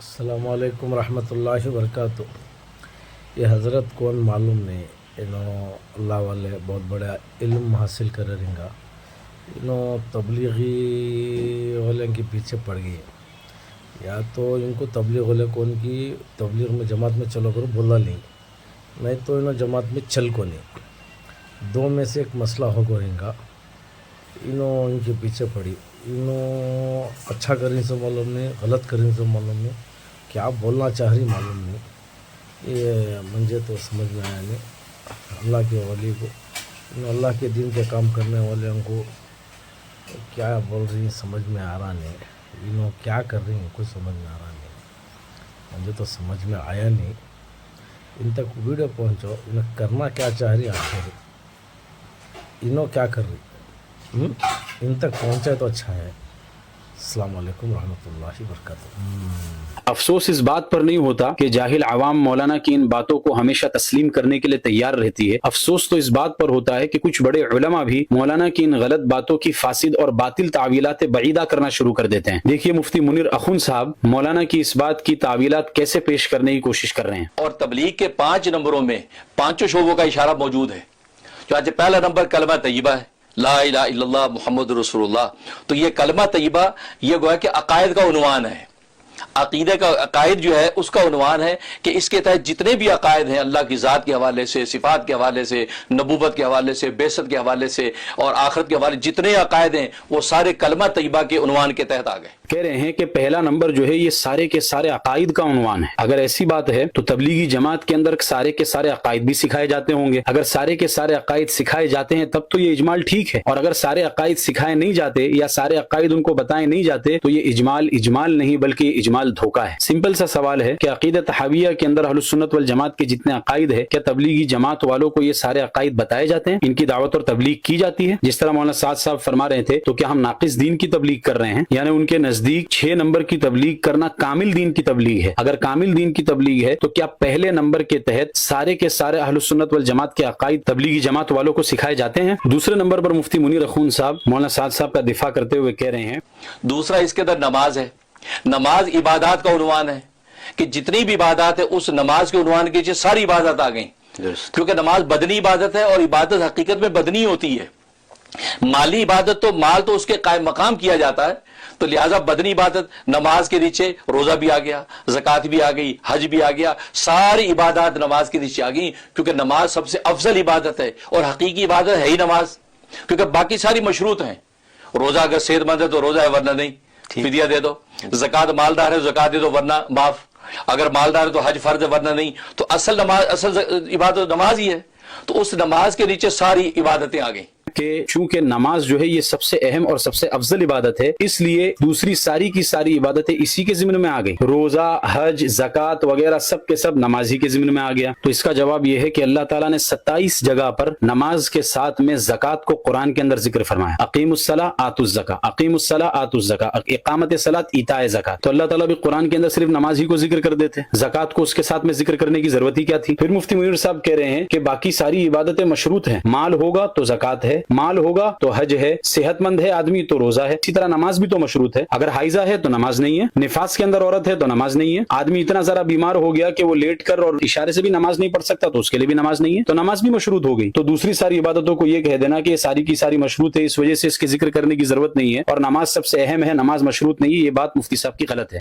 السلام علیکم رحمۃ اللہ وبرکاتہ. یہ حضرت کون معلوم نہیں. انہوں اللہ والے بہت بڑا علم حاصل کر رہیں گا. انہوں تبلیغی والے کے پیچھے پڑ گئی. یا تو ان کو تبلیغ والے کون کی تبلیغ میں جماعت میں چلو کرو بولا نہیں تو انہوں جماعت میں چل کو نہیں. دو میں سے ایک مسئلہ ہو کو رہیں گا. انہوں ان کے پیچھے پڑی. انہوں اچھا کریں سے معلوم نہیں, غلط کریں سے معلوم نہیں, کیا بولنا چاہ رہی معلوم نہیں. یہ مجھے تو سمجھ میں آیا نہیں. اللہ کے ولی کو اللہ کے دین کے کام کرنے والے ان کو کیا بول رہی ہیں سمجھ میں آ رہا نہیں. انہوں کیا کر رہی ہیں کچھ سمجھ میں آ رہا نہیں. مجھے تو سمجھ میں آیا نہیں. ان تک ویڈیو پہنچو. انہیں کرنا کیا چاہ رہی آخر, انہوں کیا کر رہی ان تک پہنچے تو اچھا ہے. السلام علیکم ورحمۃ اللہ وبرکاتہ. افسوس اس بات پر نہیں ہوتا کہ جاہل عوام مولانا کی ان باتوں کو ہمیشہ تسلیم کرنے کے لیے تیار رہتی ہے. افسوس تو اس بات پر ہوتا ہے کہ کچھ بڑے علماء بھی مولانا کی ان غلط باتوں کی فاسد اور باطل تعویلات بعیدہ کرنا شروع کر دیتے ہیں. دیکھیے مفتی منیر اخون صاحب مولانا کی اس بات کی تعویلات کیسے پیش کرنے کی کوشش کر رہے ہیں. اور تبلیغ کے 5 نمبروں میں 5 شعبوں کا اشارہ موجود ہے. چنانچہ پہلا نمبر کلمہ طیبہ ہے, لا الہ الا اللہ محمد رسول اللہ. تو یہ کلمہ طیبہ یہ گویا کہ عقائد کا عنوان ہے. عقیدے کا عقائد جو ہے اس کا عنوان ہے کہ اس کے تحت جتنے بھی عقائد ہیں اللہ کی ذات کے حوالے سے, صفات کے حوالے سے, نبوت کے حوالے سے, بعثت کے حوالے سے اور آخرت کے حوالے جتنے عقائد ہیں وہ سارے کلمہ طیبہ کے عنوان کے تحت آ گئے. کہہ رہے ہیں کہ پہلا نمبر جو ہے یہ سارے کے سارے عقائد کا عنوان ہے. اگر ایسی بات ہے تو تبلیغی جماعت کے اندر سارے کے سارے عقائد بھی سکھائے جاتے ہوں گے. اگر سارے کے سارے عقائد سکھائے جاتے ہیں تب تو یہ اجمال ٹھیک ہے, اور اگر سارے عقائد سکھائے نہیں جاتے یا سارے عقائد ان کو بتائے نہیں جاتے تو یہ اجمال نہیں بلکہ یہ اجمال دھوکہ ہے. سمپل سا سوال ہے کہ عقیدہ تحاویہ کے اندر اہل السنت والجماعت کے جتنے عقائد ہے کیا تبلیغی جماعت والوں کو یہ سارے عقائد بتائے جاتے ہیں, ان کی دعوت اور تبلیغ کی جاتی ہے؟ جس طرح مولانا سعد صاحب فرما رہے تھے تو کیا ہم ناقص دین کی تبلیغ کر رہے ہیں؟ یعنی ان کے نزدیک 6 نمبر کی تبلیغ کرنا کامل دین کی تبلیغ ہے. اگر کامل دین کی تبلیغ ہے تو کیا پہلے نمبر کے تحت سارے کے سارے اہل السنت والجماعت کے عقائد تبلیغی جماعت والوں کو سکھائے جاتے ہیں؟ دوسرے نمبر پر مفتی منیر اخون صاحب مولانا سعد صاحب کا دفاع کرتے ہوئے کہہ رہے ہیں دوسرا اس کے اندر نماز ہے. نماز عبادات کا عنوان ہے کہ جتنی بھی عبادات ہے اس نماز کے عنوان کے نیچے ساری عبادت آ گئیں, کیونکہ نماز بدنی عبادت ہے اور عبادت حقیقت میں بدنی ہوتی ہے. مالی عبادت تو مال تو اس کے قائم مقام کیا جاتا ہے, تو لہٰذا بدنی عبادت نماز کے نیچے روزہ بھی آ گیا, زکوٰۃ بھی آ گئی, حج بھی آ گیا, ساری عبادات نماز کے نیچے آ گئی, کیونکہ نماز سب سے افضل عبادت ہے اور حقیقی عبادت ہے ہی نماز, کیونکہ باقی ساری مشروط ہیں. روزہ اگر صحت مند ہے تو روزہ ہے ورنہ نہیں, فدیہ دے دو. زکوٰۃ مالدار ہے زکوٰۃ دے دو ورنہ معاف. اگر مالدار ہے تو حج فرض ہے ورنہ نہیں. تو اصل عبادت نماز ہی ہے. تو اس نماز کے نیچے ساری عبادتیں آ گئیں کہ چونکہ نماز جو ہے یہ سب سے اہم اور سب سے افضل عبادت ہے, اس لیے دوسری ساری کی ساری عبادتیں اسی کے ضمن میں آ گئی. روزہ, حج, زکوٰۃ وغیرہ سب کے سب نماز ہی کے ضمن میں آ گیا. تو اس کا جواب یہ ہے کہ اللہ تعالیٰ نے 27 جگہ پر نماز کے ساتھ میں زکوٰۃ کو قرآن کے اندر ذکر فرمایا. اقیم الصلاۃ آتوا الزکاۃ, اقیم الصلاۃ آتوا الزکاۃ, اقامت صلاۃ ایتاء زکاۃ. تو اللہ تعالیٰ بھی قرآن کے اندر صرف نماز ہی کو ذکر کر دیتے, زکوٰۃ کو اس کے ساتھ میں ذکر کرنے کی ضرورت ہی کیا تھی؟ پھر مفتی منیر صاحب کہہ رہے ہیں کہ باقی ساری عبادتیں مشروط ہیں. مال ہوگا تو زکوٰۃ ہے, مال ہوگا تو حج ہے, صحت مند ہے آدمی تو روزہ ہے. اسی طرح نماز بھی تو مشروط ہے. اگر حائضہ ہے تو نماز نہیں ہے, نفاس کے اندر عورت ہے تو نماز نہیں ہے, آدمی اتنا ذرا بیمار ہو گیا کہ وہ لیٹ کر اور اشارے سے بھی نماز نہیں پڑھ سکتا تو اس کے لیے بھی نماز نہیں ہے, تو نماز بھی مشروط ہو گئی. تو دوسری ساری عبادتوں کو یہ کہہ دینا کہ یہ ساری کی ساری مشروط ہے اس وجہ سے اس کے ذکر کرنے کی ضرورت نہیں ہے اور نماز سب سے اہم ہے, نماز مشروط نہیں ہے, یہ بات مفتی صاحب کی غلط ہے.